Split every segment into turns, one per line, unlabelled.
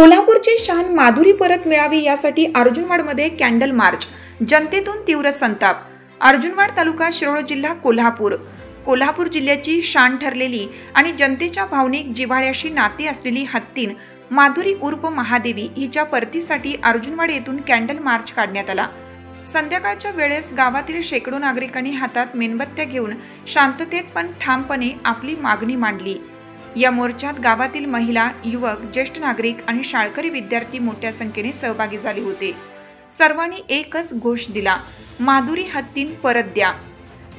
कोल्हापूरची शान माधुरी परत मिळावी यासाठी अर्जुनवाडमध्ये कॅन्डल मार्च, जनतेतून तीव्र संताप। अर्जुनवाड तालुका, शिरोळ जिल्हा, कोल्हापूर जिल्ह्याची शान ठरलेली आणि जनतेच्या भावनिक जिव्हाळ्याशी नाते असलेली हत्तीन माधुरी उर्फ महादेवी हिच्या परतीसाठी अर्जुनवाड येथून कॅन्डल मार्च काढण्यात आला। संध्याकाळच्या वेळेस गावातील शेकडो नागरिकांनी हातात मेणबत्त्या घेऊन शांततेत पण ठामपणे आपली मागणी मांडली। या मोर्चात गावातील महिला, युवक, ज्येष्ठ नागरिक आणि शाळकरी विद्यार्थी मोठ्या संख्येने सहभागी झाले होते। सर्वांनी एकच घोष दिला, माधुरी हत्तीन परत द्या।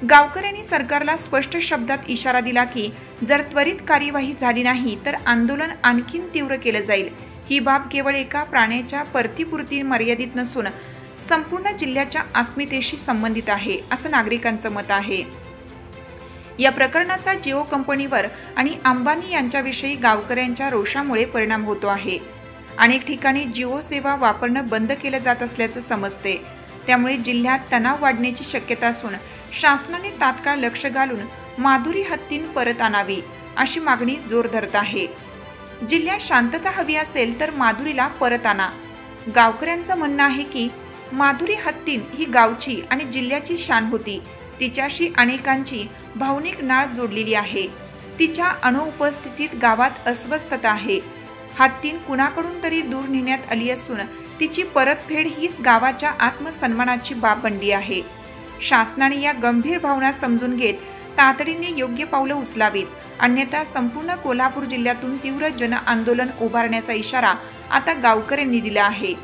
गावकऱ्यांनी सरकारला स्पष्ट शब्दात इशारा दिला की जर त्वरित कार्यवाही झाली नाही तर आंदोलन आणखीन तीव्र केलं जाईल। ही बाब केवळ एका प्राण्याच्या परतीपुरती मर्यादित नसून संपूर्ण जिल्ह्याच्या अस्मितेशी संबंधित आहे, असं नागरिकांचं मत आहे। या प्रकरणाचा जिओ कंपनीवर आणि अंबानी यांच्याविषयी गावकऱ्यांच्या रोषामुळे परिणाम होतो आहे। अनेक ठिकाणी जिओ सेवा वापरणं बंद केलं जात असल्याचं समजते। त्यामुळे जिल्ह्यात तणाव वाढण्याची शक्यता असून शासनाने तात्काळ लक्ष घालून माधुरी हत्तीन परत आणावी, अशी मागणी जोर धरत आहे। जिल्ह्यात शांतता हवी असेल तर माधुरीला परत आणा। गावकऱ्यांचं म्हणणं आहे की माधुरी हत्तीन ही गावची आणि जिल्ह्याची शान होती। तिच्याशी अनेकांची भावनिक नाळ जोडलेली आहे। तिच्या अनुपस्थितीत गावात अस्वस्थता आहे। हत्तीन कुणाकडून तरी दूर नेण्यात आली असून तिची परतफेड हीच गावाच्या आत्मसन्मानाची बाब बनली आहे। शासनाने या गंभीर भावना समजून घेत तातडीने योग्य पावलं उचलावीत, अन्यथा संपूर्ण कोल्हापूर जिल्ह्यातून तीव्र जन आंदोलन उभारण्याचा इशारा आता गावकऱ्यांनी दिला आहे।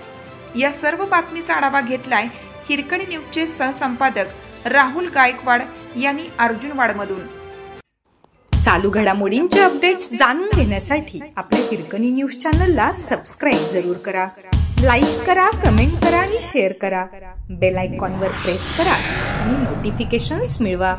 या सर्व बातमीचा आढावा घेतलाय हिरकणी न्यूजचे सहसंपादक राहुल गायकवाड यांनी अर्जुनवाडमधून।
चालू घडामोडींचे अपडेट्स जाणून घेण्यासाठी आपल्या हिरकणी न्यूज चॅनलला सबस्क्राइब जरूर करा, लाईक करा, कमेंट करा आणि शेअर करा। बेल आयकॉनवर प्रेस करा आणि नोटिफिकेशन्स मिळवा।